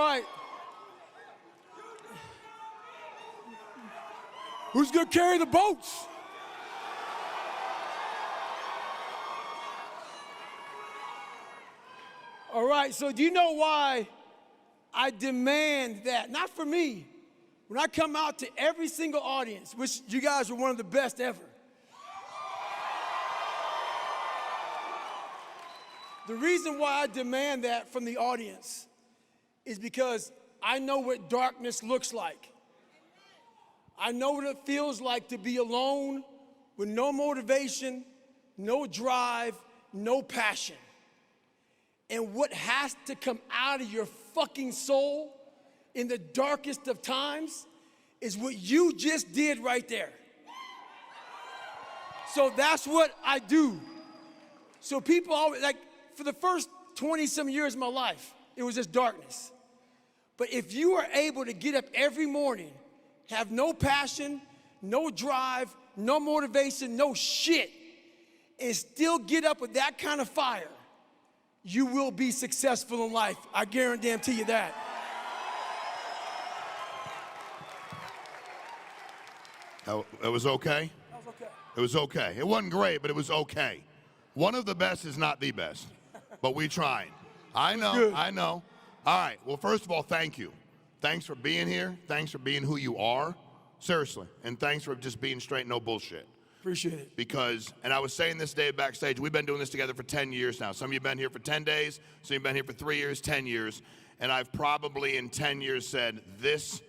right. Who's gonna carry the boats? All right, so do you know why I demand that? Not for me. When I come out to every single audience, which you guys are one of the best ever. The reason why I demand that from the audience is because I know what darkness looks like. I know what it feels like to be alone with no motivation, no drive, no passion. And what has to come out of your fucking soul in the darkest of times is what you just did right there. So that's what I do. So people always, like, for the first 20-some years of my life, it was just darkness. But if you are able to get up every morning, have no passion, no drive, no motivation, no shit, and still get up with that kind of fire, you will be successful in life. I guarantee you that. It was okay? That was okay. It was okay. It wasn't great, but it was okay. One of the best is not the best, but we tried. I know, I know. All right, well, first of all, thank you. Thanks for being here. Thanks for being who you are. Seriously. And thanks for just being straight, no bullshit. Appreciate it. Because, and I was saying this day backstage, we've been doing this together for 10 years now. Some of you have been here for 10 days, some of you have been here for 3 years, 10 years. And I've probably in 10 years said, this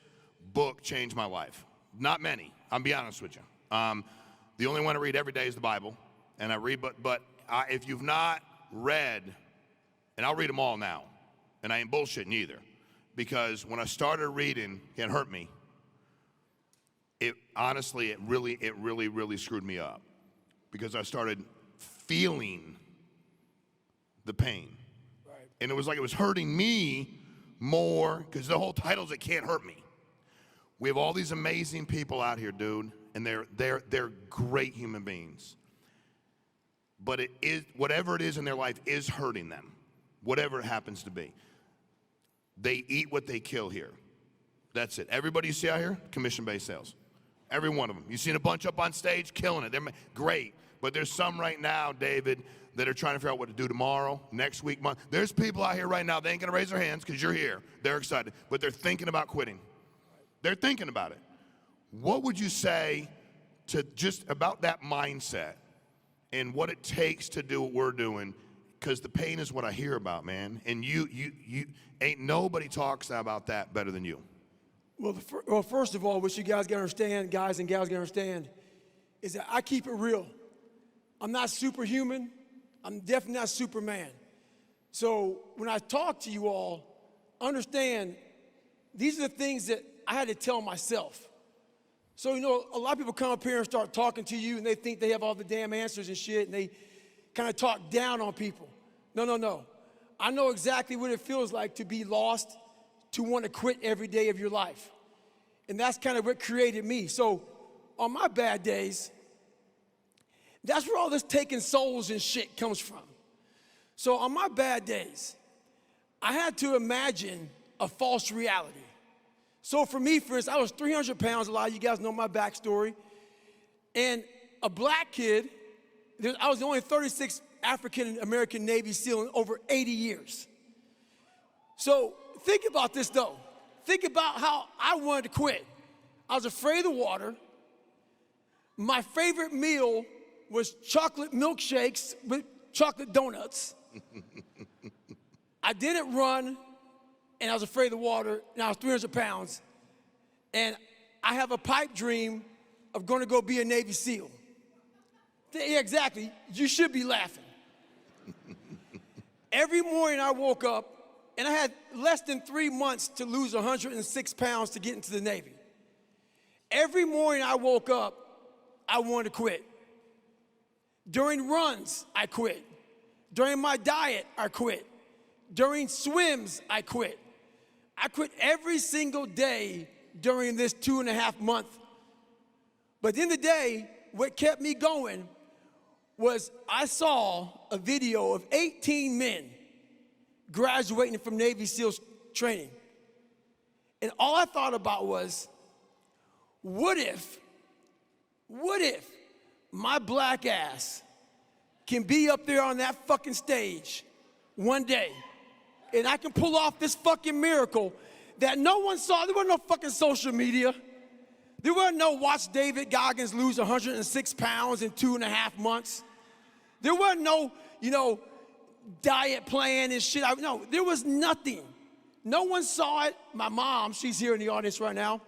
book changed my life. Not many, I'll be honest with you. The only one I read every day is the Bible. And I read, but if you've not read, and I'll read them all now, and I ain't bullshitting either. Because when I started reading, it hurt me. Honestly, it really screwed me up because I started feeling the pain. Right. And it was like it was hurting me more because the whole title is It Can't Hurt Me. We have all these amazing people out here, dude, and they're great human beings. But it is, whatever it is in their life is hurting them, whatever it happens to be. They eat what they kill here. That's it. Everybody you see out here, commission-based sales. Every one of them. You've seen a bunch up on stage, killing it. They're great. But there's some right now, David, that are trying to figure out what to do tomorrow, next week, month. There's people out here right now, they ain't going to raise their hands because you're here. They're excited. But they're thinking about quitting. They're thinking about it. What would you say to just about that mindset and what it takes to do what we're doing? Because the pain is what I hear about, man. And you ain't nobody talks about that better than you. Well, first of all, what you guys gotta understand, guys and gals gotta understand, is that I keep it real. I'm not superhuman. I'm definitely not Superman. So when I talk to you all, understand these are the things that I had to tell myself. So, you know, a lot of people come up here and start talking to you and they think they have all the damn answers and shit and they kind of talk down on people. No. I know exactly what it feels like to be lost, to want to quit every day of your life. And that's kind of what created me. So on my bad days, that's where all this taking souls and shit comes from. So on my bad days, I had to imagine a false reality. So for me, for instance, I was 300 pounds, a lot of you guys know my backstory. And a black kid, I was the only 36th African-American Navy SEAL in over 80 years. So think about this though. Think about how I wanted to quit. I was afraid of the water. My favorite meal was chocolate milkshakes with chocolate donuts. I didn't run, and I was afraid of the water, and I was 300 pounds. And I have a pipe dream of going to go be a Navy SEAL. Yeah, exactly. You should be laughing. Every morning I woke up, and I had less than 3 months to lose 106 pounds to get into the Navy. Every morning I woke up, I wanted to quit. During runs, I quit. During my diet, I quit. During swims, I quit. I quit every single day during this 2.5 month. But at the end of the day, what kept me going was I saw a video of 18 men graduating from Navy SEALs training. And all I thought about was, what if my black ass can be up there on that fucking stage one day and I can pull off this fucking miracle that no one saw. There wasn't no fucking social media. There wasn't no watch David Goggins lose 106 pounds in 2.5 months. There wasn't no, diet plan and shit. No, there was nothing. No one saw it. My mom, she's here in the audience right now.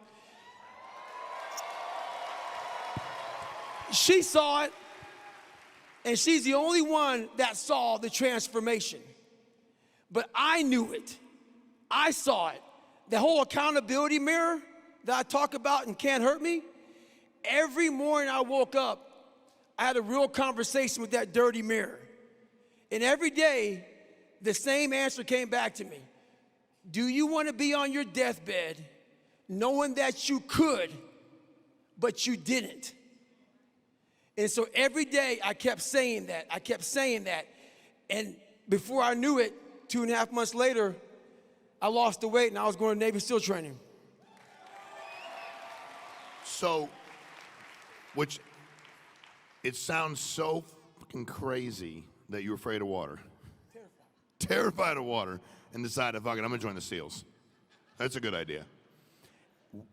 She saw it, and she's the only one that saw the transformation. But I knew it. I saw it. The whole accountability mirror that I talk about and Can't Hurt Me, every morning I woke up, I had a real conversation with that dirty mirror. And every day, the same answer came back to me. Do you want to be on your deathbed knowing that you could, but you didn't? And so every day I kept saying that. And before I knew it, 2.5 months later, I lost the weight and I was going to Navy SEAL training. So, which, it sounds so fucking crazy that you're afraid of water. Terrified of water, and decided, fuck it, I'm gonna join the SEALs. That's a good idea.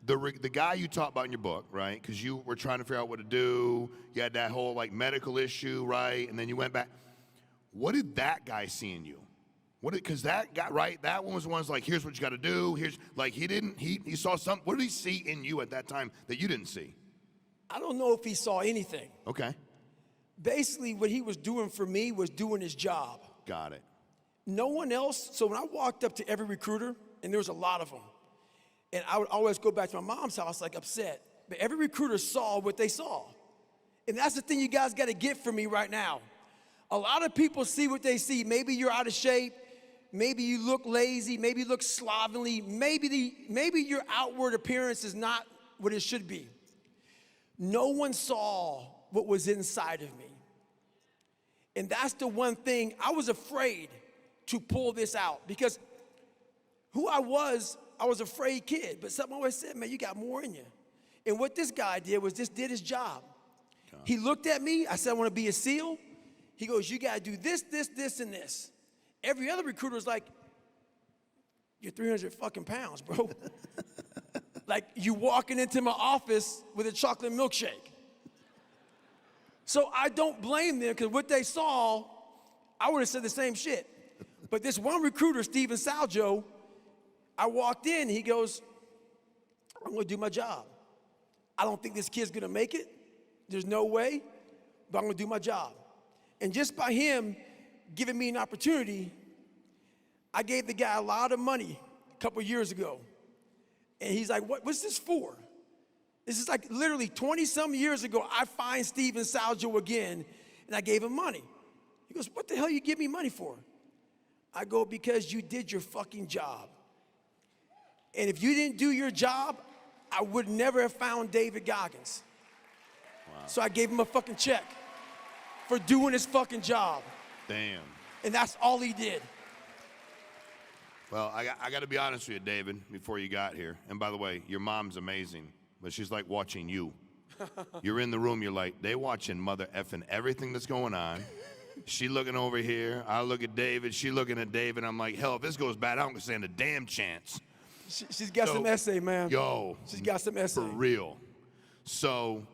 The guy you talked about in your book, right? Because you were trying to figure out what to do. You had that whole medical issue, right? And then you went back. What did that guy see in you? Because that guy, right? That one was the one's like, here's what you got to do. Here's he saw something. What did he see in you at that time that you didn't see? I don't know if he saw anything. Okay. Basically, what he was doing for me was doing his job. Got it. No one else. So when I walked up to every recruiter, and there was a lot of them, and I would always go back to my mom's house upset, but every recruiter saw what they saw. And that's the thing you guys got to get from me right now. A lot of people see what they see. Maybe you're out of shape. Maybe you look lazy. Maybe you look slovenly. Maybe your outward appearance is not what it should be. No one saw what was inside of me. And that's the one thing I was afraid to pull this out, because who I was a afraid kid, but something always said, man, you got more in you. And what this guy did was just did his job. He looked at me, I said, I want to be a SEAL. He goes, you got to do this, this, this, and this. Every other recruiter was like, you're 300 fucking pounds, bro. Like you walking into my office with a chocolate milkshake. So I don't blame them, because what they saw, I would have said the same shit. But this one recruiter, Steven Saljo, I walked in, he goes, I'm gonna do my job. I don't think this kid's gonna make it. There's no way, but I'm gonna do my job. And just by him giving me an opportunity, I gave the guy a lot of money a couple years ago. And he's like, what's this for? This is like literally 20-some years ago, I find Steven Saljo again, and I gave him money. He goes, what the hell you give me money for? I go, because you did your fucking job. And if you didn't do your job, I would never have found David Goggins. Wow. So I gave him a fucking check for doing his fucking job. Damn. And that's all he did. Well, I got to be honest with you, David, before you got here. And by the way, your mom's amazing, but she's like watching you. You're in the room, you're like, they watching mother effing everything that's going on. She looking over here, I look at David, she looking at David. I'm like, hell, if this goes bad, I don't stand a damn chance. She's got some essay, man. Yo. She's got some essay. For real. So,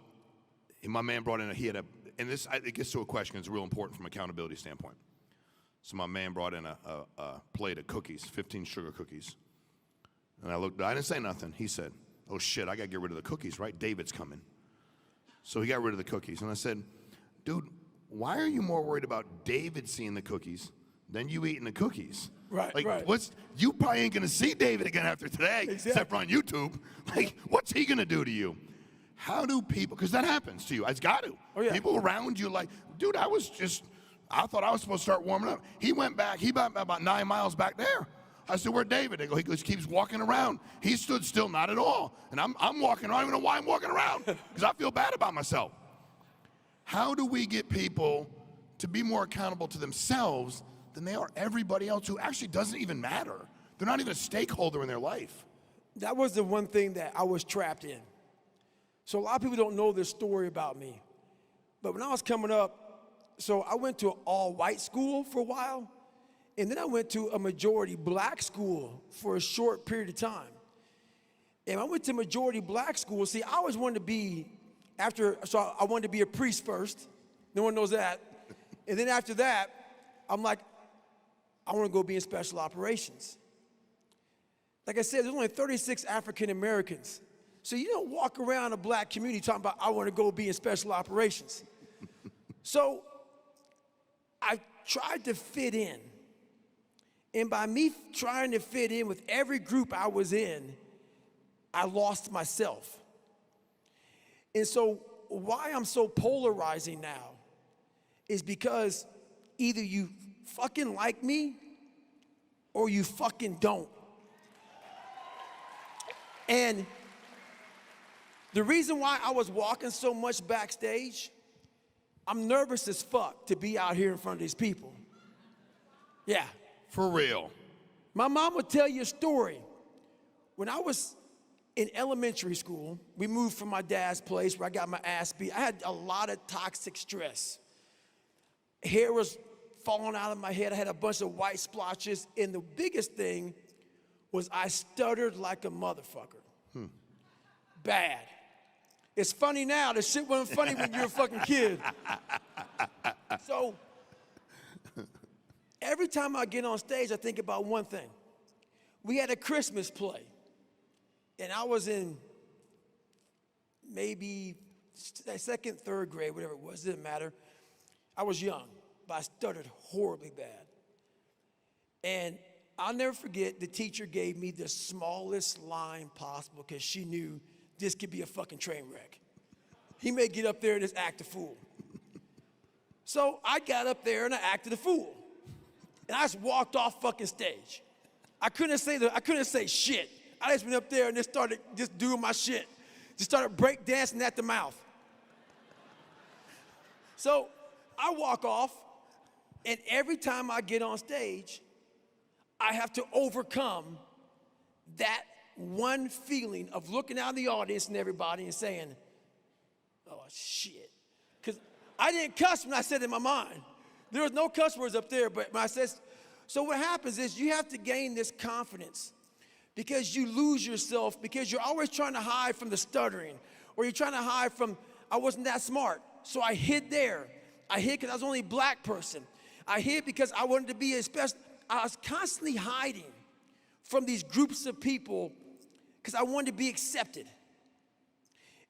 my man brought in, and this, it gets to a question, it's real important from an accountability standpoint. So my man brought in a plate of cookies, 15 sugar cookies. And I didn't say nothing. He said, oh shit, I gotta get rid of the cookies, right? David's coming. So he got rid of the cookies. And I said, dude, why are you more worried about David seeing the cookies than you eating the cookies? Right, like, right. You probably ain't gonna see David again after today, exactly. Except for on YouTube. Like, what's he gonna do to you? How do people, because that happens to you, it's got to. Oh, yeah. People around you like, dude, I thought I was supposed to start warming up. He went back, about 9 miles back there. I said, where'd David? They go, he just keeps walking around. He stood still, not at all. And I'm walking around, I don't even know why I'm walking around, because I feel bad about myself. How do we get people to be more accountable to themselves than they are everybody else who actually doesn't even matter? They're not even a stakeholder in their life. That was the one thing that I was trapped in. So a lot of people don't know this story about me. But when I was coming up, so I went to an all-white school for a while, and then I went to a majority black school for a short period of time. And I went to majority black school. See, I always wanted to be, so I wanted to be a priest first. No one knows that. And then after that, I'm like, I want to go be in special operations. Like I said, there's only 36 African Americans. So you don't walk around a black community talking about, I want to go be in special operations. So I tried to fit in. And by me trying to fit in with every group I was in, I lost myself. And so why I'm so polarizing now is because either you fucking like me or you fucking don't. And the reason why I was walking so much backstage, I'm nervous as fuck to be out here in front of these people. Yeah. For real. My mom would tell you a story. When I was in elementary school, we moved from my dad's place where I got my ass beat. I had a lot of toxic stress. Hair was falling out of my head. I had a bunch of white splotches. And the biggest thing was I stuttered like a motherfucker. Bad. It's funny now. The shit wasn't funny when you were a fucking kid. So every time I get on stage, I think about one thing. We had a Christmas play. And I was in maybe second, third grade, whatever it was, didn't matter. I was young, but I stuttered horribly bad. And I'll never forget, the teacher gave me the smallest line possible because she knew this could be a fucking train wreck. He may get up there and just act a fool. So I got up there and I acted a fool. And I just walked off fucking stage. I couldn't say shit. I just went up there and just started just doing my shit. Just started break dancing at the mouth. So I walk off, and every time I get on stage, I have to overcome that one feeling of looking out in the audience and everybody and saying, oh, shit. Because I didn't cuss when I said it in my mind. There was no cuss words up there, but when I said, so what happens is you have to gain this confidence because you lose yourself because you're always trying to hide from the stuttering or you're trying to hide from, I wasn't that smart. So I hid there. I hid because I was only a black person. I hid because I wanted to be a special, I was constantly hiding from these groups of people because I wanted to be accepted.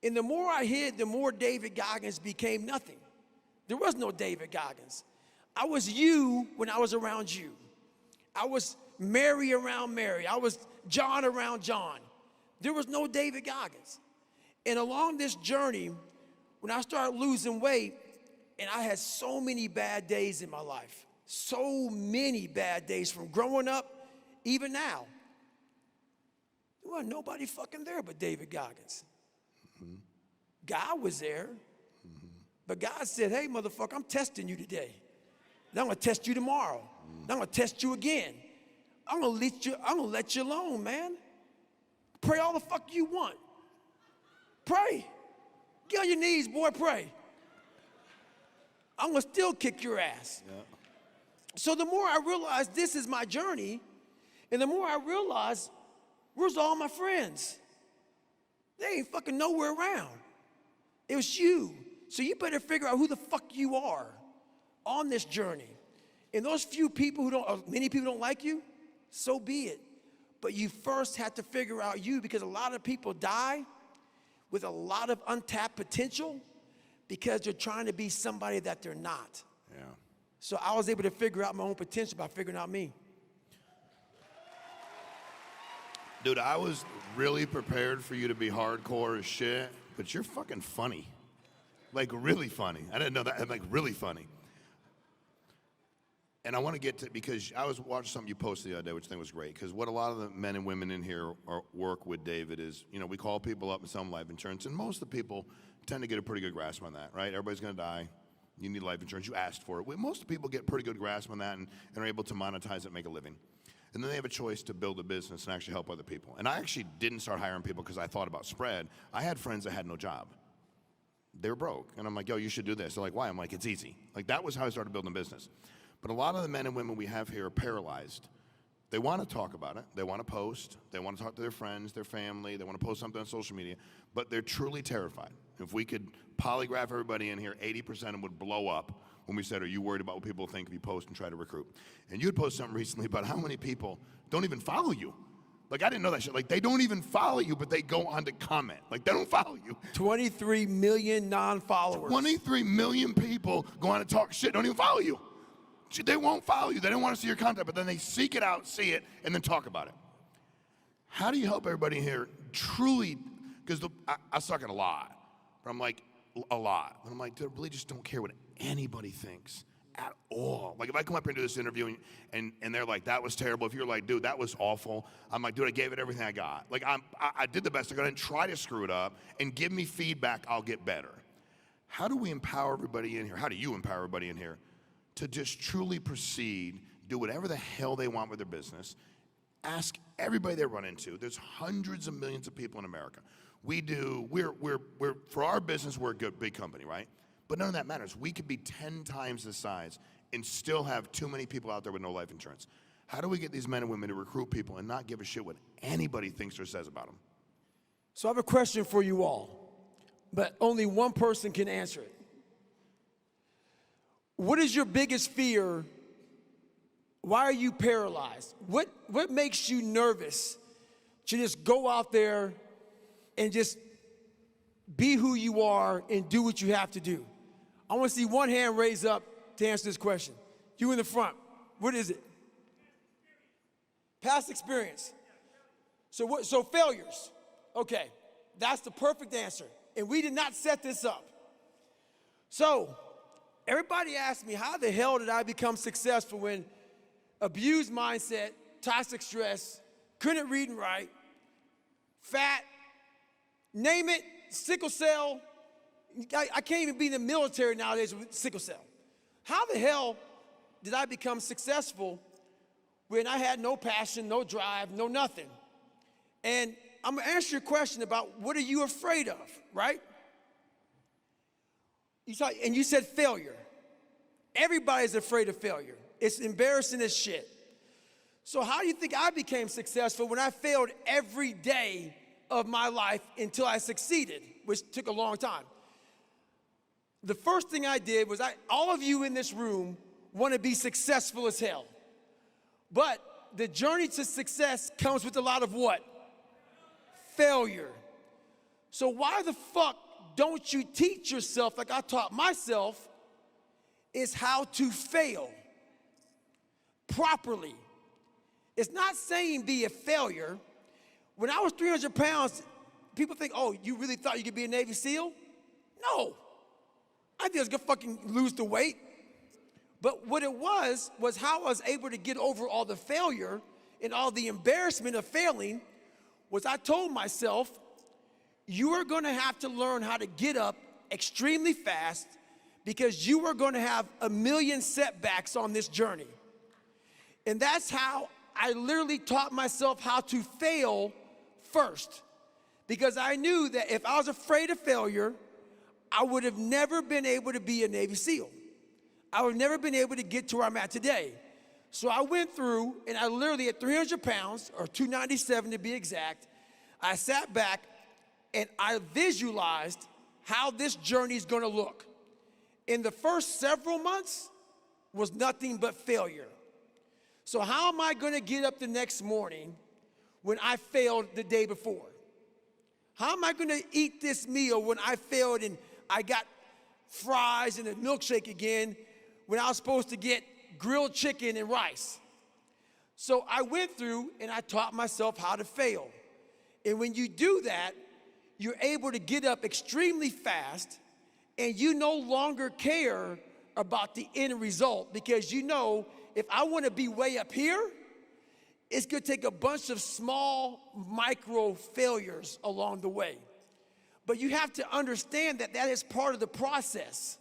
And the more I hid, the more David Goggins became nothing. There was no David Goggins. I was you when I was around you. I was Mary around Mary. I was John around John. There was no David Goggins. And along this journey, when I started losing weight, and I had so many bad days in my life, so many bad days from growing up, even now. There wasn't nobody fucking there but David Goggins. Mm-hmm. God was there, but God said, hey, motherfucker, I'm testing you today. Then I'm gonna test you tomorrow. Then I'm gonna test you again. I'm gonna let you alone, man. Pray all the fuck you want. Pray. Get on your knees, boy, pray. I'm gonna still kick your ass. Yeah. So the more I realized this is my journey, and the more I realized, where's all my friends? They ain't fucking nowhere around. It was you. So you better figure out who the fuck you are on this journey. And those few people who don't, many people don't like you, so be it. But you first have to figure out you because a lot of people die with a lot of untapped potential because they're trying to be somebody that they're not. Yeah. So I was able to figure out my own potential by figuring out me. Dude, I was really prepared for you to be hardcore as shit, but you're fucking funny. Like, really funny. I didn't know that. I'm like, really funny. And I want to get to, because I was watching something you posted the other day, which I think was great, because what a lot of the men and women in here work with David is, you know, we call people up and sell them life insurance, and most of the people tend to get a pretty good grasp on that, right? Everybody's going to die. You need life insurance. You asked for it. Most people get pretty good grasp on that and are able to monetize it and make a living. And then they have a choice to build a business and actually help other people. And I actually didn't start hiring people because I thought about spread. I had friends that had no job. They were broke. And I'm like, yo, you should do this. They're like, why? I'm like, it's easy. Like, that was how I started building a business. But a lot of the men and women we have here are paralyzed. They want to talk about it. They want to post. They want to talk to their friends, their family. They want to post something on social media. But they're truly terrified. If we could polygraph everybody in here, 80% of them would blow up when we said, are you worried about what people think if you post and try to recruit? And you had posted something recently about how many people don't even follow you. Like, I didn't know that shit. Like, they don't even follow you, but they go on to comment. Like, they don't follow you. 23 million non-followers. 23 million people go on to talk shit, don't even follow you. They won't follow you. They don't want to see your content, but then they seek it out, see it, and then talk about it. How do you help everybody here truly, because I suck at a lot, but I'm like, a lot. But I'm like, dude, I really just don't care what anybody thinks at all. Like, if I come up here and do this interview and they're like, that was terrible. If you're like, dude, that was awful. I'm like, dude, I gave it everything I got. Like, I did the best I could and try to screw it up and give me feedback, I'll get better. How do we empower everybody in here? How do you empower everybody in here to just truly proceed, do whatever the hell they want with their business, ask everybody they run into. There's hundreds of millions of people in America. We're for our business, we're a good, big company, right? But none of that matters. We could be 10 times the size and still have too many people out there with no life insurance. How do we get these men and women to recruit people and not give a shit what anybody thinks or says about them? So I have a question for you all, but only one person can answer it. What is your biggest fear? Why are you paralyzed? What makes you nervous to just go out there and just be who you are and do what you have to do? I want to see one hand raised up to answer this question. You in the front. What is it? Past experience. So failures. Okay, that's the perfect answer. And we did not set this up. So everybody asked me, how the hell did I become successful when abused mindset, toxic stress, couldn't read and write, fat, name it, sickle cell. I can't even be in the military nowadays with sickle cell. How the hell did I become successful when I had no passion, no drive, no nothing? And I'm gonna answer your question about what are you afraid of, right? You said failure. Everybody's afraid of failure. It's embarrassing as shit. So how do you think I became successful when I failed every day of my life until I succeeded, which took a long time? The first thing I did was all of you in this room want to be successful as hell. But the journey to success comes with a lot of what? Failure. So why the fuck don't you teach yourself, like I taught myself, is how to fail properly? It's not saying be a failure. When I was 300 pounds, people think, oh, you really thought you could be a Navy SEAL? No. I think I was gonna fucking lose the weight. But what it was how I was able to get over all the failure and all the embarrassment of failing was I told myself, you are gonna have to learn how to get up extremely fast because you are gonna have a million setbacks on this journey. And that's how I literally taught myself how to fail first. Because I knew that if I was afraid of failure, I would have never been able to be a Navy SEAL. I would have never been able to get to where I'm at today. So I went through, and I literally at 300 pounds, or 297 to be exact, I sat back and I visualized how this journey is gonna look. In the first several months was nothing but failure. So how am I gonna get up the next morning when I failed the day before? How am I gonna eat this meal when I failed and I got fries and a milkshake again when I was supposed to get grilled chicken and rice? So I went through and I taught myself how to fail. And when you do that, you're able to get up extremely fast and you no longer care about the end result because you know if I wanna be way up here, it's gonna take a bunch of small micro failures along the way. But you have to understand that that is part of the process.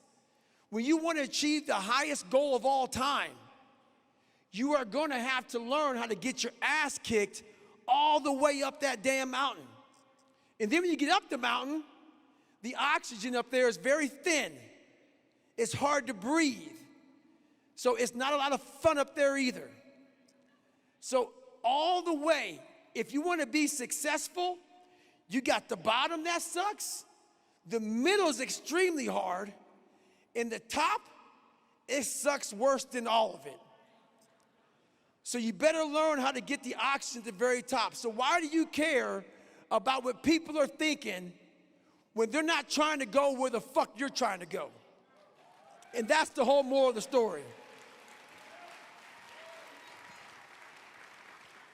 When you wanna achieve the highest goal of all time, you are going to have to learn how to get your ass kicked all the way up that damn mountain. And then when you get up the mountain, the oxygen up there is very thin. It's hard to breathe. So it's not a lot of fun up there either. So all the way, if you want to be successful, you got the bottom that sucks, the middle is extremely hard, and the top, it sucks worse than all of it. So you better learn how to get the oxygen at the very top. So why do you care about what people are thinking when they're not trying to go where the fuck you're trying to go? And that's the whole moral of the story.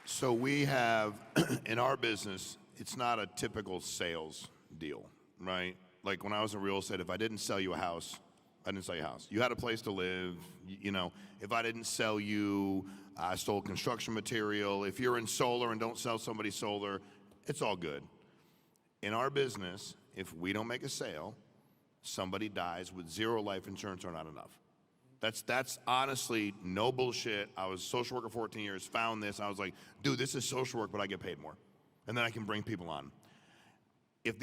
So we have, in our business, it's not a typical sales deal, right? Like when I was in real estate, if I didn't sell you a house, I didn't sell you a house. You had a place to live, you know. If I didn't sell you, I stole construction material. If you're in solar and don't sell somebody solar, it's all good. In our business, if we don't make a sale, somebody dies with zero life insurance or not enough. That's honestly no bullshit. I was a social worker 14 years, found this. I was like, dude, this is social work, but I get paid more. And then I can bring people on. If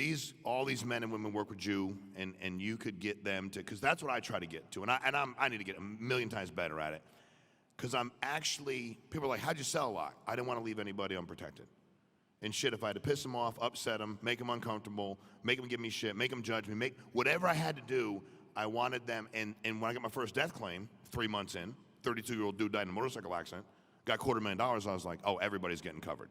all these men and women work with you and you could get them to, because that's what I try to get to. And I need to get a million times better at it. Because I'm actually, people are like, how'd you sell a lot? I didn't want to leave anybody unprotected. And shit, if I had to piss them off, upset them, make them uncomfortable, make them give me shit, make them judge me, make whatever I had to do, I wanted them. And when I got my first death claim, 3 months in, 32-year-old dude died in a motorcycle accident, got $250,000, I was like, oh, everybody's getting covered.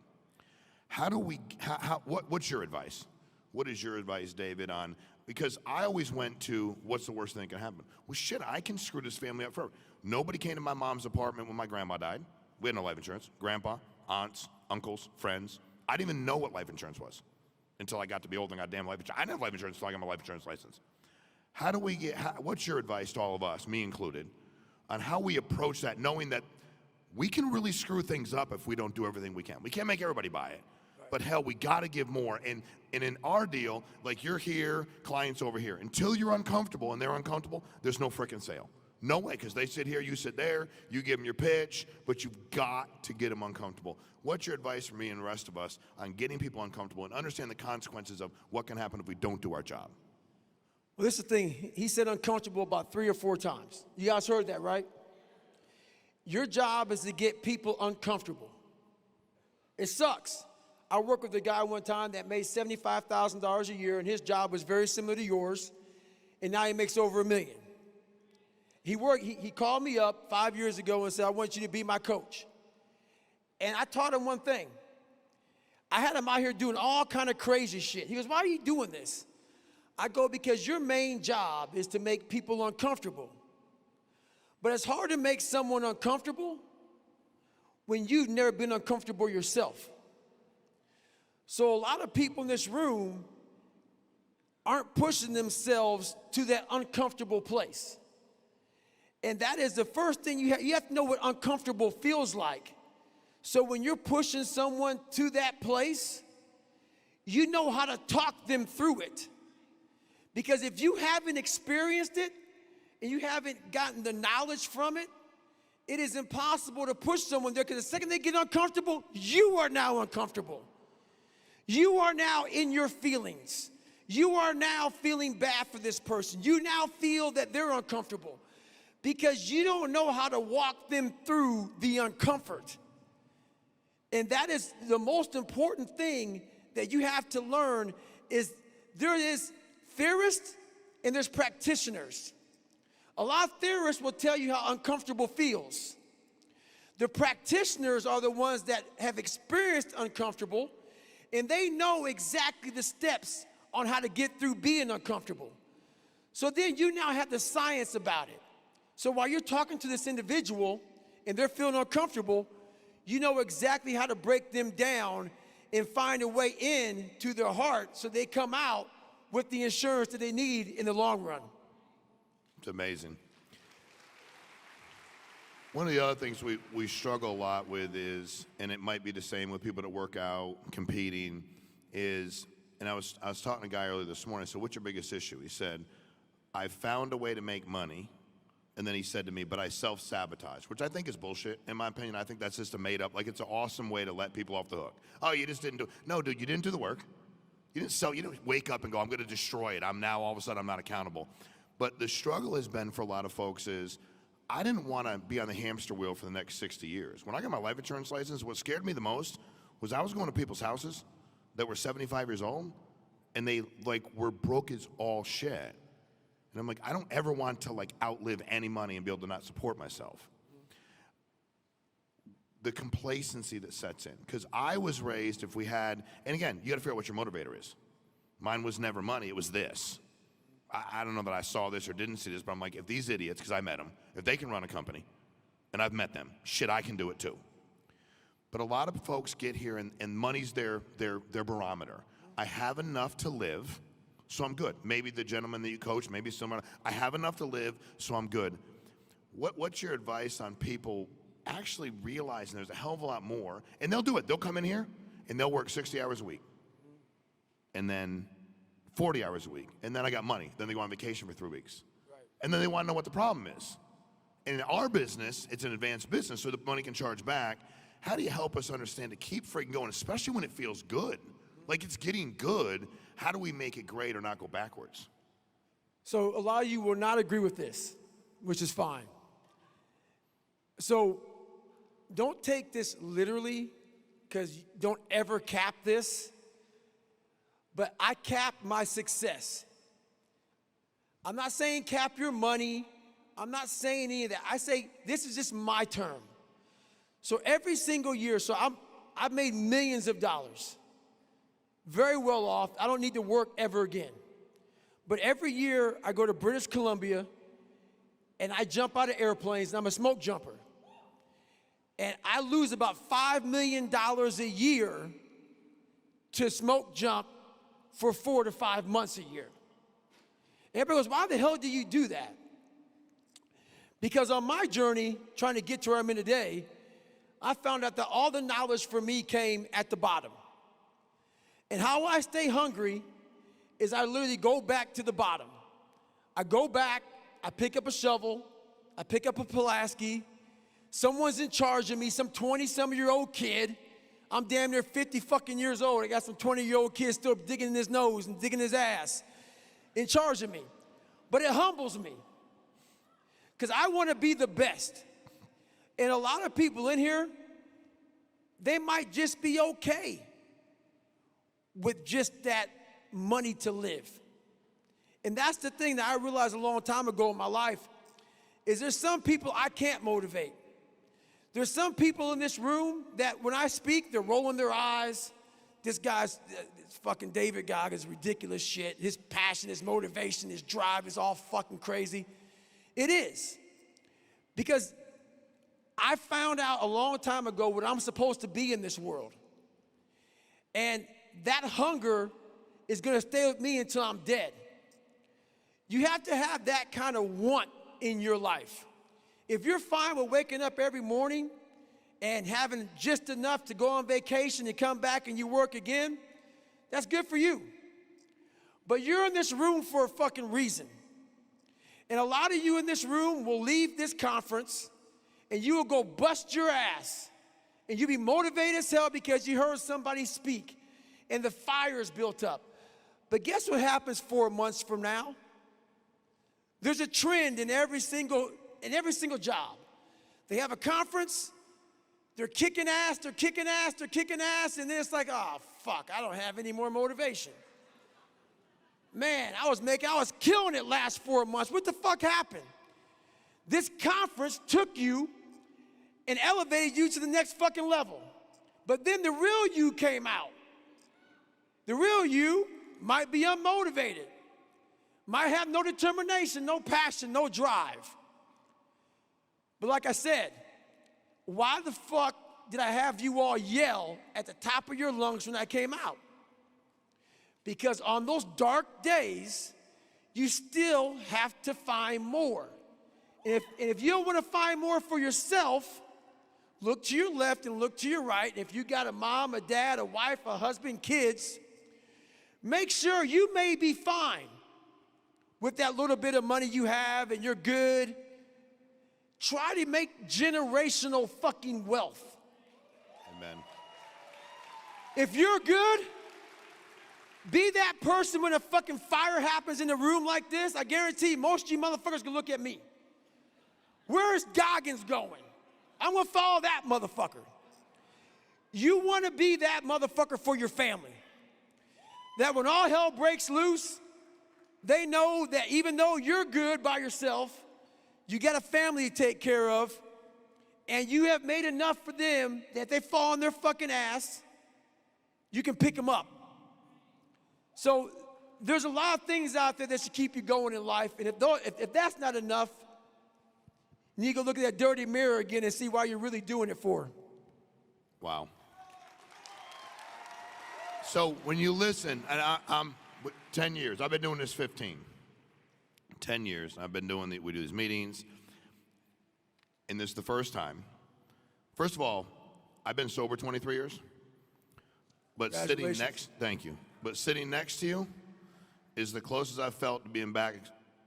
What's your advice? What is your advice, David, on, because I always went to, what's the worst thing that can happen? Well, shit, I can screw this family up forever. Nobody came to my mom's apartment when my grandma died. We had no life insurance. Grandpa, aunts, uncles, friends. I didn't even know what life insurance was until I got to be old and got damn life insurance. I didn't have life insurance until I got my life insurance license. What's your advice to all of us, me included, on how we approach that, knowing that we can really screw things up if we don't do everything we can. We can't make everybody buy it. But hell, we got to give more. And in our deal, like you're here, clients over here. Until you're uncomfortable and they're uncomfortable, there's no frickin' sale. No way, because they sit here, you sit there, you give them your pitch, but you've got to get them uncomfortable. What's your advice for me and the rest of us on getting people uncomfortable and understand the consequences of what can happen if we don't do our job? Well, this is the thing. He said uncomfortable about 3 or 4 times. You guys heard that, right? Your job is to get people uncomfortable. It sucks. I worked with a guy one time that made $75,000 a year, and his job was very similar to yours, and now he makes over $1 million. He called me up 5 years ago and said, I want you to be my coach. And I taught him one thing. I had him out here doing all kind of crazy shit. He goes, why are you doing this? I go, because your main job is to make people uncomfortable. But it's hard to make someone uncomfortable when you've never been uncomfortable yourself. So a lot of people in this room aren't pushing themselves to that uncomfortable place. And that is the first thing you have to know what uncomfortable feels like. So when you're pushing someone to that place, you know how to talk them through it. Because if you haven't experienced it and you haven't gotten the knowledge from it, it is impossible to push someone there, because the second they get uncomfortable, you are now uncomfortable. You are now in your feelings. You are now feeling bad for this person. You now feel that they're uncomfortable because you don't know how to walk them through the uncomfort. And that is the most important thing that you have to learn. Is there is theorists and there's practitioners. A lot of theorists will tell you how uncomfortable feels. The practitioners are the ones that have experienced uncomfortable, and they know exactly the steps on how to get through being uncomfortable. So then you now have the science about it. So while you're talking to this individual and they're feeling uncomfortable, you know exactly how to break them down and find a way in to their heart so they come out with the insurance that they need in the long run. It's amazing. One of the other things we struggle a lot with is, and it might be the same with people that work out, competing, is, and I was talking to a guy earlier this morning, I said, what's your biggest issue? He said, I found a way to make money, And then he said to me, but I self-sabotage, which I think is bullshit. In my opinion, I think that's just a made-up, like it's an awesome way to let people off the hook. Oh, you just didn't do it. No, dude, you didn't do the work. You didn't wake up and go, I'm gonna destroy it. All of a sudden, I'm not accountable. But the struggle has been for a lot of folks is, I didn't wanna be on the hamster wheel for the next 60 years. When I got my life insurance license, what scared me the most was I was going to people's houses that were 75 years old, and they were broke as all shit. And I'm like, I don't ever want to outlive any money and be able to not support myself. The complacency that sets in, because I was raised, if we had, and again, you gotta figure out what your motivator is. Mine was never money, it was this. I don't know that I saw this or didn't see this, but I'm like, if these idiots, because I met them, if they can run a company, and I've met them, shit, I can do it too. But a lot of folks get here and money's their barometer. I have enough to live, so I'm good. Maybe the gentleman that you coach, maybe someone, I have enough to live, so I'm good. What's your advice on people actually realizing there's a hell of a lot more, and they'll do it. They'll come in here, and they'll work 60 hours a week, and then 40 hours a week, and then I got money. Then they go on vacation for 3 weeks. Right. And then they want to know what the problem is. And in our business, it's an advanced business, so the money can charge back. How do you help us understand to keep freaking going, especially when it feels good? Like it's getting good. How do we make it great or not go backwards? So a lot of you will not agree with this, which is fine. So don't take this literally, because don't ever cap this, but I cap my success. I'm not saying cap your money. I'm not saying any of that. I say this is just my term. So every single year, I've made millions of dollars. Very well off. I don't need to work ever again. But every year I go to British Columbia and I jump out of airplanes, and I'm a smoke jumper. And I lose about $5 million a year to smoke jump for 4 to 5 months a year. And everybody goes, why the hell do you do that? Because on my journey, trying to get to where I'm in today, I found out that all the knowledge for me came at the bottom. And how I stay hungry is I literally go back to the bottom. I go back, I pick up a shovel, I pick up a Pulaski, someone's in charge of me, some 20-some-year-old kid. I'm damn near 50 fucking years old. I got some 20-year-old kid still digging in his nose and digging his ass in charge of me. But it humbles me, because I want to be the best. And a lot of people in here, they might just be okay with just that money to live. And that's the thing that I realized a long time ago in my life, is there's some people I can't motivate. There's some people in this room that when I speak, they're rolling their eyes. This guy's fucking David Goggins, ridiculous shit. His passion, his motivation, his drive is all fucking crazy. It is. Because I found out a long time ago what I'm supposed to be in this world. And that hunger is gonna stay with me until I'm dead. You have to have that kind of want in your life. If you're fine with waking up every morning and having just enough to go on vacation and come back and you work again, that's good for you. But you're in this room for a fucking reason. And a lot of you in this room will leave this conference and you will go bust your ass and you'll be motivated as hell because you heard somebody speak and the fire is built up. But guess what happens 4 months from now? There's a trend in every single job. They have a conference, they're kicking ass, they're kicking ass, they're kicking ass, and then it's like, oh, fuck, I don't have any more motivation. Man, I was killing it last 4 months. What the fuck happened? This conference took you and elevated you to the next fucking level. But then the real you came out. The real you might be unmotivated, might have no determination, no passion, no drive. But like I said, why the fuck did I have you all yell at the top of your lungs when I came out? Because on those dark days, you still have to find more. And if you don't want to find more for yourself, look to your left and look to your right. If you got a mom, a dad, a wife, a husband, kids, make sure you may be fine with that little bit of money you have and you're good, Try to make generational fucking wealth. Amen. If you're good, be that person when a fucking fire happens in a room like this. I guarantee most of you motherfuckers can look at me. Where's Goggins going? I'm gonna follow that motherfucker. You wanna be that motherfucker for your family. That when all hell breaks loose, they know that even though you're good by yourself, you got a family to take care of, and you have made enough for them that they fall on their fucking ass, you can pick them up. So there's a lot of things out there that should keep you going in life, and if that's not enough, you need to go look at that dirty mirror again and see why you're really doing it for. Wow. So when you listen, and I'm 10 years, I've been doing this 15. 10 years, I've been doing we do these meetings, and this is the first time. First of all, I've been sober 23 years, but sitting thank you, but sitting next to you is the closest I've felt to being back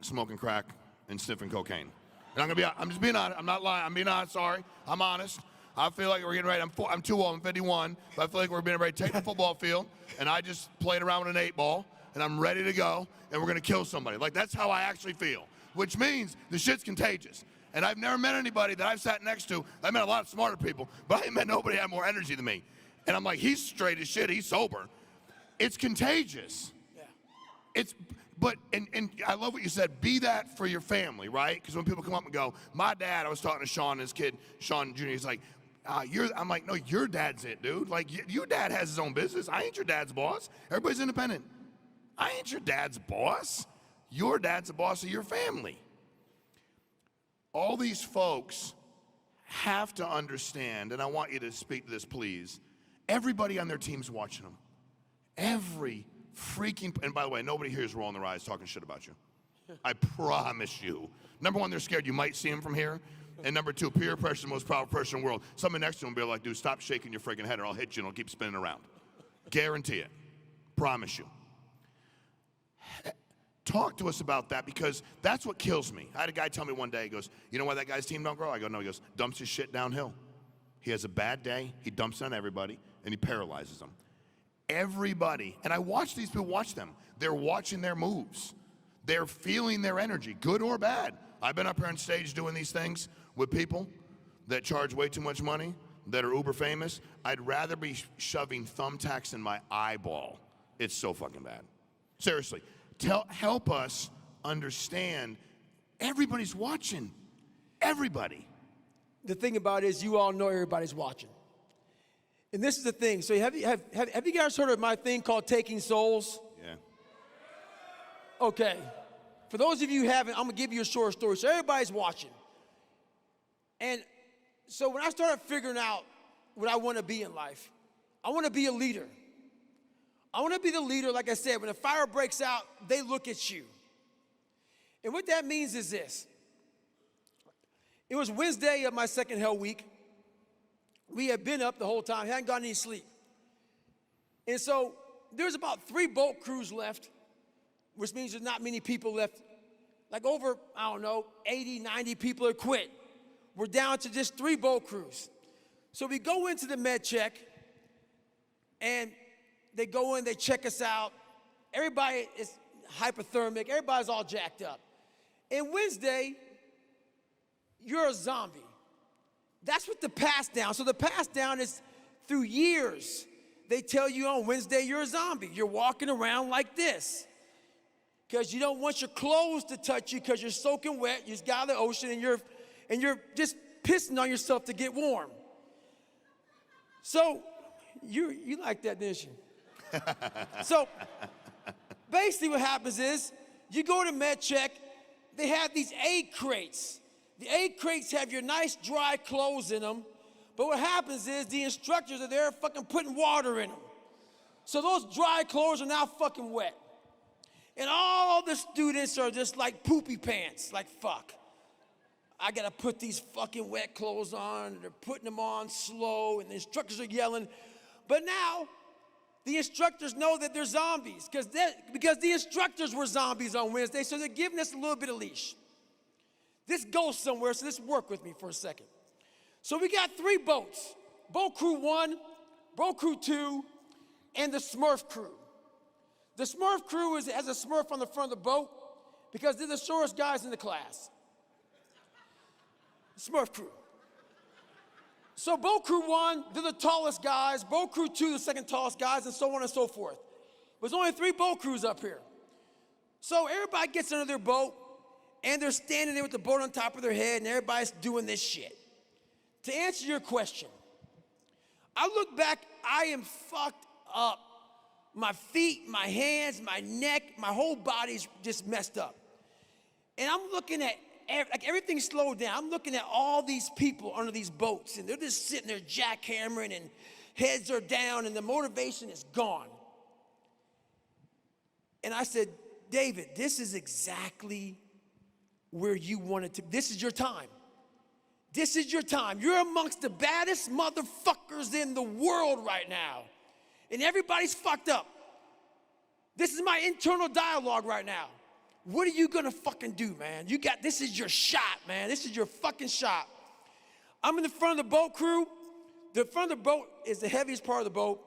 smoking crack and sniffing cocaine. And I'm just being honest, I'm not lying, I'm being honest, sorry, I'm honest. I feel like we're getting ready, I'm too old, I'm 51, but I feel like we're getting ready to take the football field, and I just played around with an 8-ball, and I'm ready to go, and we're gonna kill somebody. Like, that's how I actually feel, which means the shit's contagious. And I've never met anybody that I've sat next to, I've met a lot of smarter people, but I ain't met nobody that had more energy than me. And I'm like, he's straight as shit, he's sober. It's contagious. Yeah. And I love what you said, be that for your family, right? Because when people come up and go, my dad, I was talking to Sean, his kid, Sean Jr., he's like, I'm like, no, your dad's it, dude. Like, your dad has his own business. I ain't your dad's boss. Everybody's independent. I ain't your dad's boss. Your dad's the boss of your family. All these folks have to understand, and I want you to speak to this, please. Everybody on their team's watching them. Every freaking, and by the way, nobody here is rolling their eyes talking shit about you. I promise you. Number one, they're scared you might see them from here. And number two, peer pressure is the most powerful pressure in the world. Someone next to them will be like, dude, stop shaking your freaking head or I'll hit you and I'll keep spinning around. Guarantee it. Promise you. Talk to us about that, because that's what kills me. I had a guy tell me one day, he goes, you know why that guy's team don't grow? I go, no. He goes, dumps his shit downhill. He has a bad day, he dumps it on everybody, and he paralyzes them. Everybody, and I watch these people, watch them. They're watching their moves. They're feeling their energy, good or bad. I've been up here on stage doing these things with people that charge way too much money, that are uber famous. I'd rather be shoving thumbtacks in my eyeball. It's so fucking bad. Seriously. Help us understand everybody's watching. Everybody. The thing about it is you all know everybody's watching. And this is the thing. So have you guys heard of my thing called Taking Souls? Yeah. Okay. For those of you who haven't, I'm going to give you a short story. So everybody's watching. And so when I started figuring out what I want to be in life, I want to be a leader. I want to be the leader, like I said, when a fire breaks out, they look at you. And what that means is this. It was Wednesday of my second hell week. We had been up the whole time, hadn't gotten any sleep. And so there's about 3 boat crews left, which means there's not many people left. Like over, I don't know, 80, 90 people are quit. We're down to just 3 boat crews. So we go into the med check, and they go in, they check us out. Everybody is hypothermic. Everybody's all jacked up. And Wednesday, you're a zombie. That's what the pass down. So the pass down is through years. They tell you on Wednesday you're a zombie. You're walking around like this because you don't want your clothes to touch you because you're soaking wet. You just got out of the ocean and you're just pissing on yourself to get warm. So you like that, didn't you? So basically what happens is you go to med check, they have these aid crates. The aid crates have your nice dry clothes in them, but what happens is the instructors are there fucking putting water in them. So those dry clothes are now fucking wet. And all the students are just like poopy pants, like fuck. I gotta put these fucking wet clothes on, and they're putting them on slow, and the instructors are yelling. But now, the instructors know that they're zombies because the instructors were zombies on Wednesday, so they're giving us a little bit of leash. This goes somewhere, so just work with me for a second. So we got 3 boats. Boat crew 1, boat crew 2, and the Smurf crew. The Smurf crew has a Smurf on the front of the boat because they're the shortest guys in the class. Smurf crew. So boat crew 1, they're the tallest guys. Boat crew 2, the second tallest guys, and so on and so forth. There's only 3 boat crews up here. So everybody gets under their boat, and they're standing there with the boat on top of their head, and everybody's doing this shit. To answer your question, I look back, I am fucked up. My feet, my hands, my neck, my whole body's just messed up. And I'm looking at, like everything's slowed down. I'm looking at all these people under these boats, and they're just sitting there jackhammering, and heads are down, and the motivation is gone. And I said, David, this is exactly where you wanted to. This is your time. This is your time. You're amongst the baddest motherfuckers in the world right now. And everybody's fucked up. This is my internal dialogue right now. What are you gonna fucking do, man? This is your shot, man. This is your fucking shot. I'm in the front of the boat crew. The front of the boat is the heaviest part of the boat.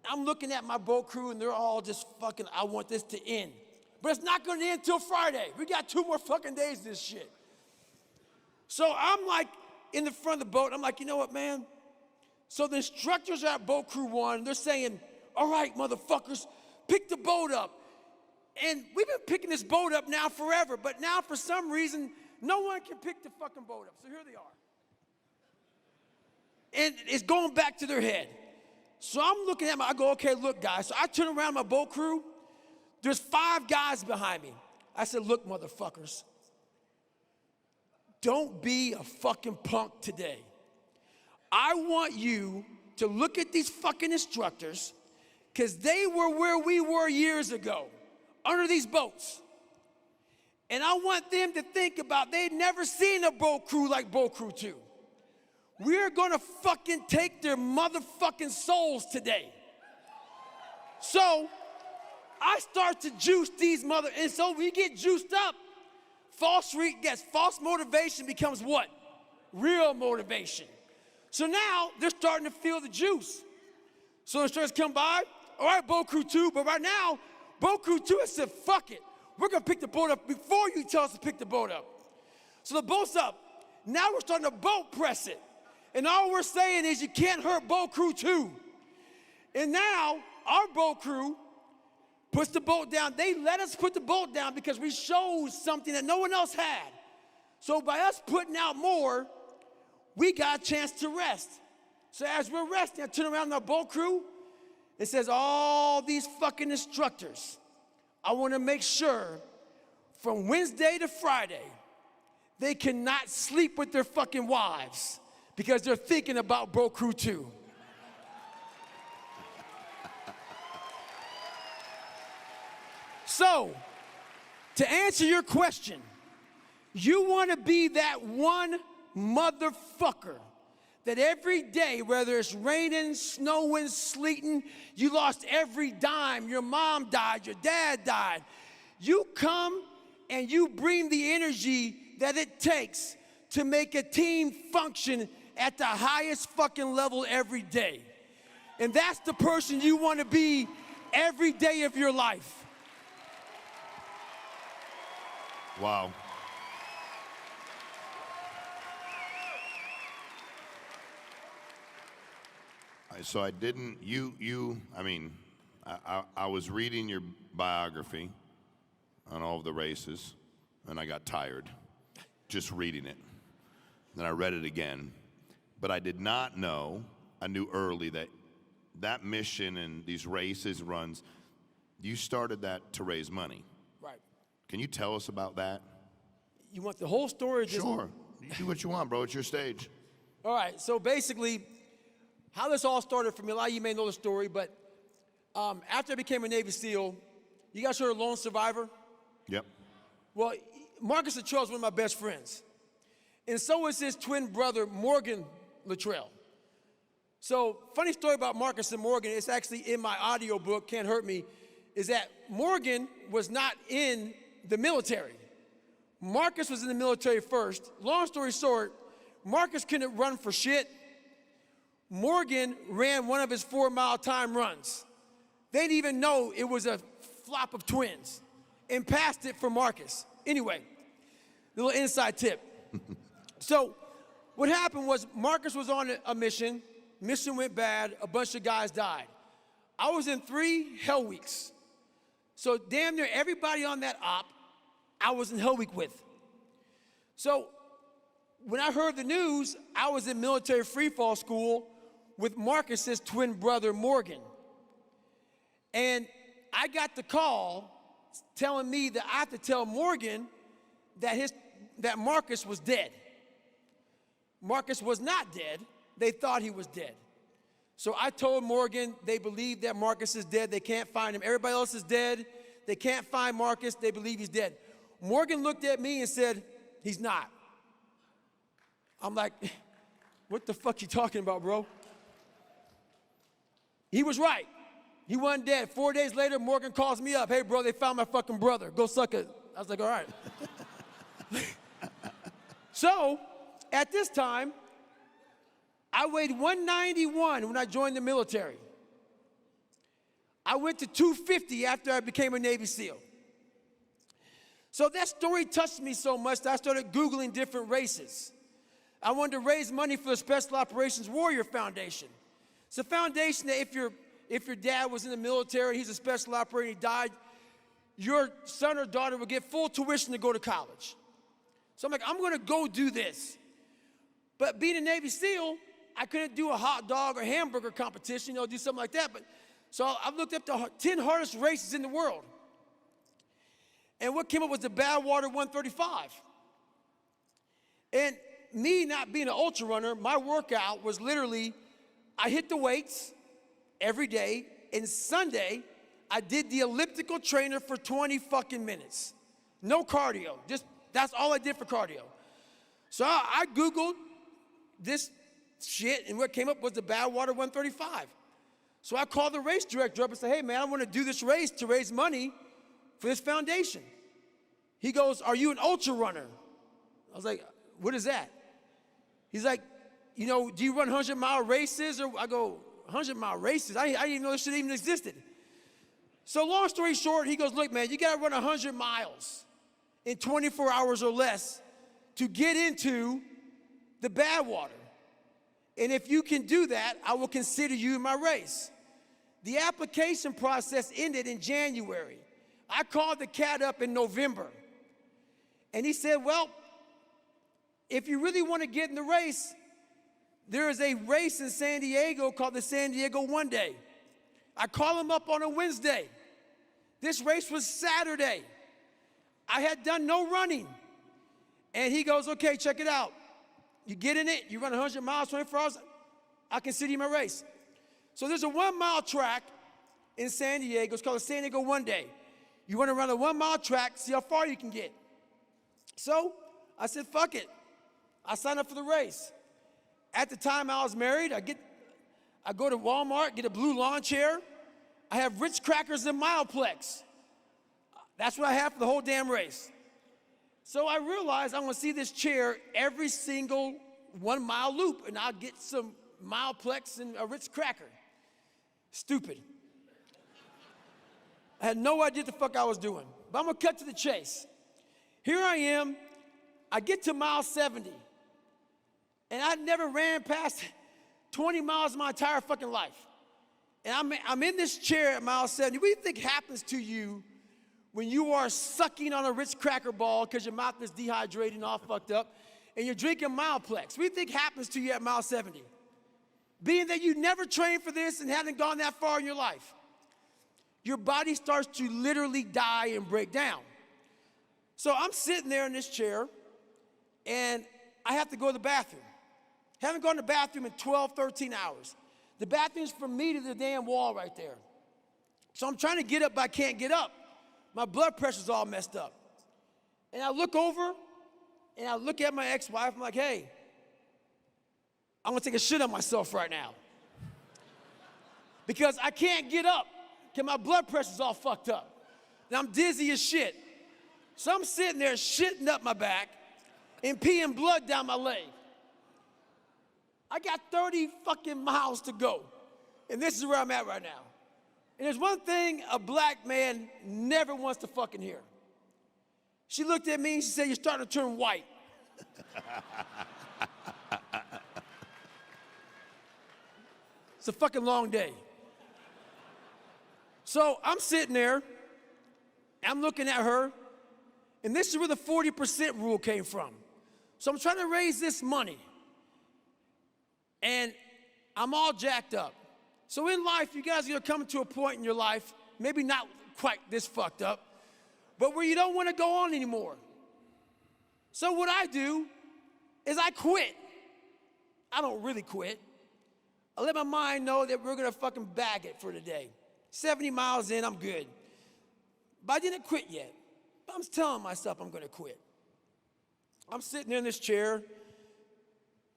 I'm looking at my boat crew, and they're all just fucking, I want this to end. But it's not gonna end until Friday. We got 2 more fucking days of this shit. So I'm like in the front of the boat, I'm like, you know what, man? So the instructors are at boat crew 1, they're saying, all right, motherfuckers, pick the boat up. And we've been picking this boat up now forever, but now for some reason, no one can pick the fucking boat up. So here they are. And it's going back to their head. So I'm looking at I go, okay, look, guys. So I turn around my boat crew. There's 5 guys behind me. I said, look, motherfuckers. Don't be a fucking punk today. I want you to look at these fucking instructors because they were where we were years ago, under these boats. And I want them to think about they'd never seen a boat crew like boat crew 2. We're gonna fucking take their motherfucking souls today. So I start to juice these and so we get juiced up. False motivation becomes what? Real motivation. So now they're starting to feel the juice. So the instructors come by, all right, boat crew 2, but right now, boat crew 2 has said, fuck it. We're gonna pick the boat up before you tell us to pick the boat up. So the boat's up. Now we're starting to boat press it. And all we're saying is you can't hurt boat crew 2. And now our boat crew puts the boat down. They let us put the boat down because we showed something that no one else had. So by us putting out more, we got a chance to rest. So as we're resting, I turn around to our boat crew. It says, all these fucking instructors, I want to make sure from Wednesday to Friday, they cannot sleep with their fucking wives because they're thinking about boat crew 2. So, to answer your question, you want to be that one motherfucker that every day, whether it's raining, snowing, sleeting, you lost every dime, your mom died, your dad died, you come and you bring the energy that it takes to make a team function at the highest fucking level every day. And that's the person you want to be every day of your life. Wow. So I didn't, I was reading your biography on all of the races, and I got tired just reading it. Then I read it again. But I did not know, I knew early that mission and these races, runs, you started that to raise money. Right. Can you tell us about that? You want the whole story? Or just... Sure. You do what you want, bro. It's your stage. All right. So basically, how this all started for me, a lot of you may know the story, but after I became a Navy SEAL, you guys heard of Lone Survivor? Yep. Well, Marcus Luttrell is one of my best friends. And so is his twin brother, Morgan Luttrell. So, funny story about Marcus and Morgan, it's actually in my audio book, Can't Hurt Me, is that Morgan was not in the military. Marcus was in the military first. Long story short, Marcus couldn't run for shit. Morgan ran one of his 4-mile time runs. They didn't even know it was a flop of twins and passed it for Marcus. Anyway, little inside tip. So what happened was Marcus was on a mission. Mission went bad. A bunch of guys died. I was in 3 hell weeks. So damn near everybody on that op, I was in hell week with. So when I heard the news, I was in military freefall school with Marcus's twin brother, Morgan. And I got the call telling me that I have to tell Morgan that Marcus was dead. Marcus was not dead. They thought he was dead. So I told Morgan they believe that Marcus is dead. They can't find him. Everybody else is dead. They can't find Marcus. They believe he's dead. Morgan looked at me and said, he's not. I'm like, what the fuck you talking about, bro? He was right. He wasn't dead. 4 days later, Morgan calls me up. Hey, bro, they found my fucking brother. Go suck it. I was like, all right. So, at this time, I weighed 191 when I joined the military. I went to 250 after I became a Navy SEAL. So that story touched me so much that I started Googling different races. I wanted to raise money for the Special Operations Warrior Foundation. It's a foundation that if your dad was in the military, he's a special operator, he died, your son or daughter would get full tuition to go to college. So I'm like, I'm gonna go do this. But being a Navy SEAL, I couldn't do a hot dog or hamburger competition, do something like that. But so I looked up the 10 hardest races in the world. And what came up was the Badwater 135. And me not being an ultra runner, my workout was literally, I hit the weights every day, and Sunday, I did the elliptical trainer for 20 fucking minutes. No cardio, that's all I did for cardio. So I Googled this shit, and what came up was the Badwater 135. So I called the race director up and said, hey man, I want to do this race to raise money for this foundation. He goes, are you an ultra runner? I was like, what is that? He's like, do you run 100-mile races? Or I go, 100-mile races? I didn't even know this shit even existed. So long story short, he goes, look man, you gotta run 100 miles in 24 hours or less to get into the Badwater. And if you can do that, I will consider you in my race. The application process ended in January. I called the cat up in November. And he said, well, if you really want to get in the race, there is a race in San Diego called the San Diego One Day. I call him up on a Wednesday. This race was Saturday. I had done no running. And he goes, okay, check it out. You get in it, you run 100 miles, 24 hours, I consider you my race. So there's a 1-mile track in San Diego. It's called the San Diego One Day. You want to run a 1-mile track, see how far you can get. So I said, fuck it. I signed up for the race. At the time I was married, I go to Walmart, get a blue lawn chair. I have Ritz crackers and Mileplex. That's what I have for the whole damn race. So I realized I'm gonna see this chair every single 1-mile loop, and I'll get some Mileplex and a Ritz cracker. Stupid. I had no idea what the fuck I was doing, but I'm gonna cut to the chase. Here I am, I get to mile 70, and I never ran past 20 miles in my entire fucking life. And I'm in this chair at mile 70. What do you think happens to you when you are sucking on a Ritz cracker ball because your mouth is dehydrated and all fucked up, and you're drinking Mileplex? What do you think happens to you at mile 70? Being that you never trained for this and haven't gone that far in your life, your body starts to literally die and break down. So I'm sitting there in this chair, and I have to go to the bathroom. Haven't gone to the bathroom in 12, 13 hours. The bathroom's from me to the damn wall right there. So I'm trying to get up, but I can't get up. My blood pressure's all messed up. And I look over, and I look at my ex-wife, I'm like, hey, I'm gonna take a shit on myself right now. Because I can't get up, because my blood pressure's all fucked up. And I'm dizzy as shit. So I'm sitting there shitting up my back and peeing blood down my leg. I got 30 fucking miles to go. And this is where I'm at right now. And there's one thing a black man never wants to fucking hear. She looked at me and she said, "You're starting to turn white." It's a fucking long day. So I'm sitting there, I'm looking at her, and this is where the 40% rule came from. So I'm trying to raise this money, and I'm all jacked up. So in life, you guys are gonna come to a point in your life, maybe not quite this fucked up, but where you don't wanna go on anymore. So what I do is I quit. I don't really quit. I let my mind know that we're gonna fucking bag it for today. 70 miles in, I'm good. But I didn't quit yet. But I'm telling myself I'm gonna quit. I'm sitting there in this chair, and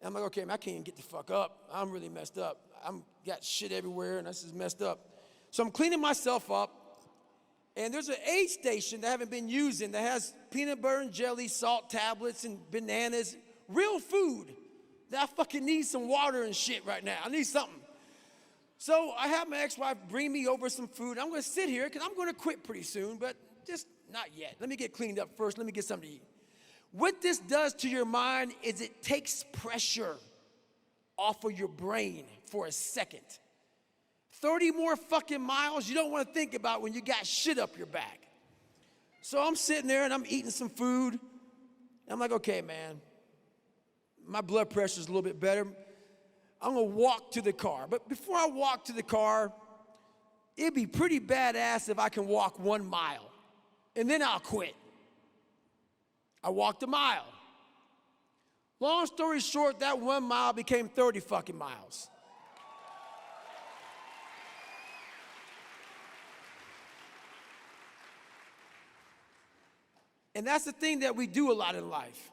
I'm like, okay, man, I can't even get the fuck up. I'm really messed up. I'm got shit everywhere, and this is messed up. So I'm cleaning myself up, and there's an aid station that I haven't been using that has peanut butter and jelly, salt tablets, and bananas, real food that I fucking need some water and shit right now. I need something. So I have my ex-wife bring me over some food. I'm gonna sit here, because I'm gonna quit pretty soon, but just not yet. Let me get cleaned up first. Let me get something to eat. What this does to your mind is it takes pressure off of your brain for a second. 30 more fucking miles you don't want to think about when you got shit up your back. So I'm sitting there and I'm eating some food. And I'm like, okay, man, my blood pressure's a little bit better. I'm gonna walk to the car. But before I walk to the car, it'd be pretty badass if I can walk 1 mile. And then I'll quit. I walked a mile. Long story short, that 1 mile became 30 fucking miles. And that's the thing that we do a lot in life.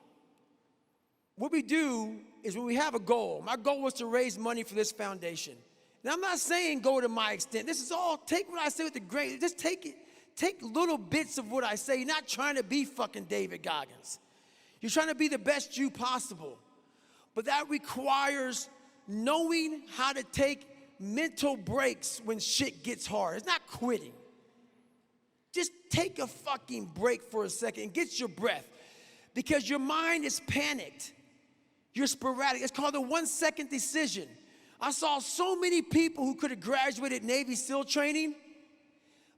What we do is when we have a goal, my goal was to raise money for this foundation. And I'm not saying go to my extent. This is all, take what I say with the grain, just take it. Take little bits of what I say. You're not trying to be fucking David Goggins. You're trying to be the best you possible. But that requires knowing how to take mental breaks when shit gets hard. It's not quitting. Just take a fucking break for a second and get your breath. Because your mind is panicked. You're sporadic. It's called a 1 second decision. I saw so many people who could have graduated Navy SEAL training,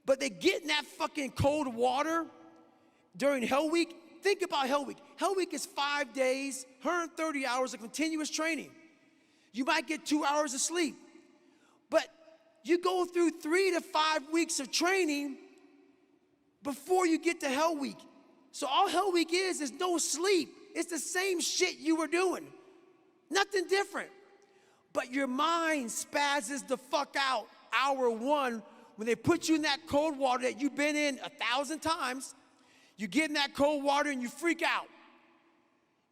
but they get in that fucking cold water during Hell Week. Think about Hell Week. Hell Week is 5 days, 130 hours of continuous training. You might get 2 hours of sleep. But you go through 3 to 5 weeks of training before you get to Hell Week. So all Hell Week is no sleep. It's the same shit you were doing. Nothing different. But your mind spazzes the fuck out hour 1 when they put you in that cold water that you've been in 1,000 times. You get in that cold water and you freak out.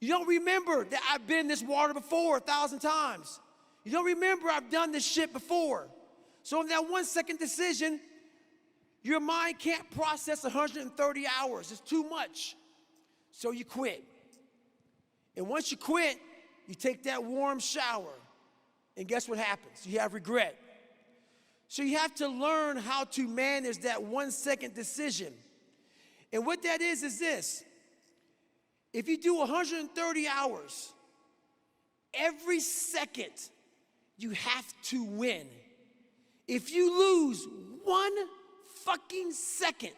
You don't remember that I've been in this water before 1,000 times. You don't remember I've done this shit before. So in that 1 second decision, your mind can't process 130 hours. It's too much. So you quit. And once you quit, you take that warm shower. And guess what happens? You have regret. So you have to learn how to manage that 1 second decision. And what that is this. If you do 130 hours, every second you have to win. If you lose 1 fucking second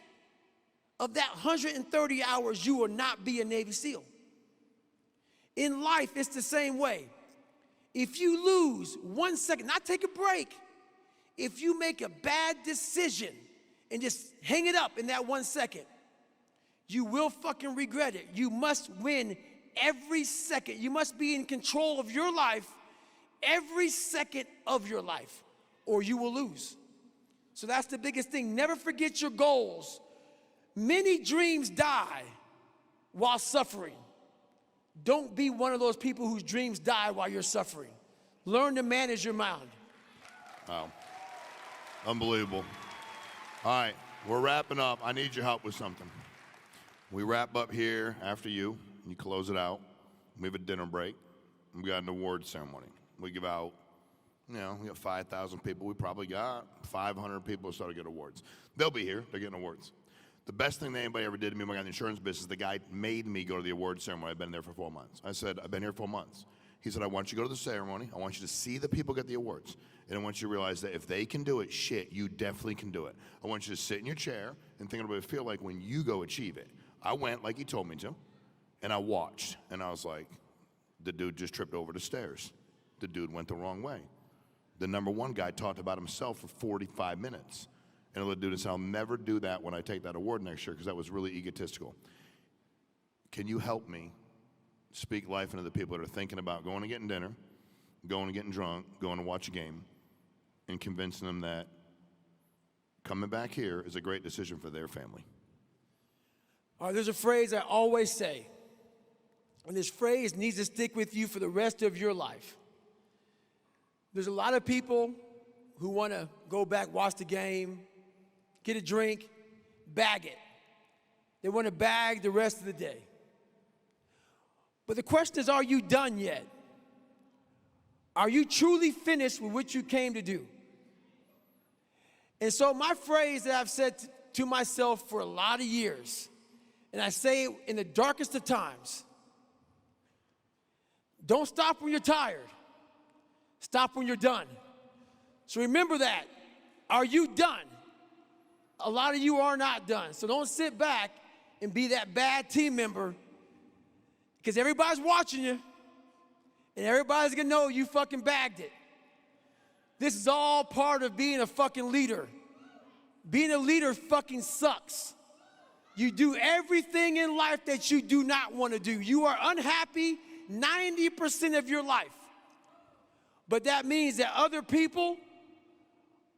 of that 130 hours, you will not be a Navy SEAL. In life, it's the same way. If you lose 1 second, not take a break, if you make a bad decision and just hang it up in that 1 second, you will fucking regret it. You must win every second. You must be in control of your life every second of your life, or you will lose. So that's the biggest thing. Never forget your goals. Many dreams die while suffering. Don't be one of those people whose dreams die while you're suffering. Learn to manage your mind. Wow. Unbelievable. All right, we're wrapping up. I need your help with something. We wrap up here after you close it out. We have a dinner break. We got an award ceremony. We give out, we got 5,000 people. We probably got 500 people who started to get awards. They'll be here. They're getting awards. The best thing that anybody ever did to me when I got in the insurance business, the guy made me go to the award ceremony. I've been there for 4 months. I said, I've been here 4 months. He said, I want you to go to the ceremony. I want you to see the people get the awards. And I want you to realize that if they can do it, shit, you definitely can do it. I want you to sit in your chair and think about what it feel like when you go achieve it. I went like he told me to, and I watched. And I was like, the dude just tripped over the stairs. The dude went the wrong way. The number one guy talked about himself for 45 minutes. And the dude said, I'll never do that when I take that award next year because that was really egotistical. Can you help me speak life into the people that are thinking about going and getting dinner, going and getting drunk, going to watch a game, and convincing them that coming back here is a great decision for their family? All right, there's a phrase I always say, and this phrase needs to stick with you for the rest of your life. There's a lot of people who want to go back, watch the game, get a drink, bag it. They want to bag the rest of the day. But the question is, are you done yet? Are you truly finished with what you came to do? And so my phrase that I've said to myself for a lot of years, and I say it in the darkest of times, don't stop when you're tired. Stop when you're done. So remember that. Are you done? A lot of you are not done. So don't sit back and be that bad team member, because everybody's watching you and everybody's gonna know you fucking bagged it. This is all part of being a fucking leader. Being a leader fucking sucks. You do everything in life that you do not want to do. You are unhappy 90% of your life. But that means that other people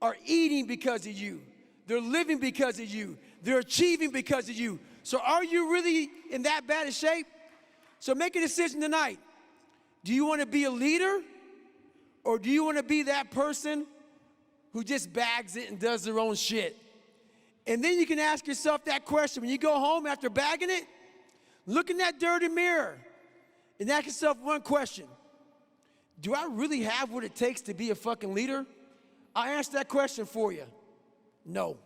are eating because of you. They're living because of you. They're achieving because of you. So are you really in that bad a shape? So make a decision tonight. Do you want to be a leader, or do you want to be that person who just bags it and does their own shit? And then you can ask yourself that question. When you go home after bagging it, look in that dirty mirror and ask yourself one question. Do I really have what it takes to be a fucking leader? I'll answer that question for you. No.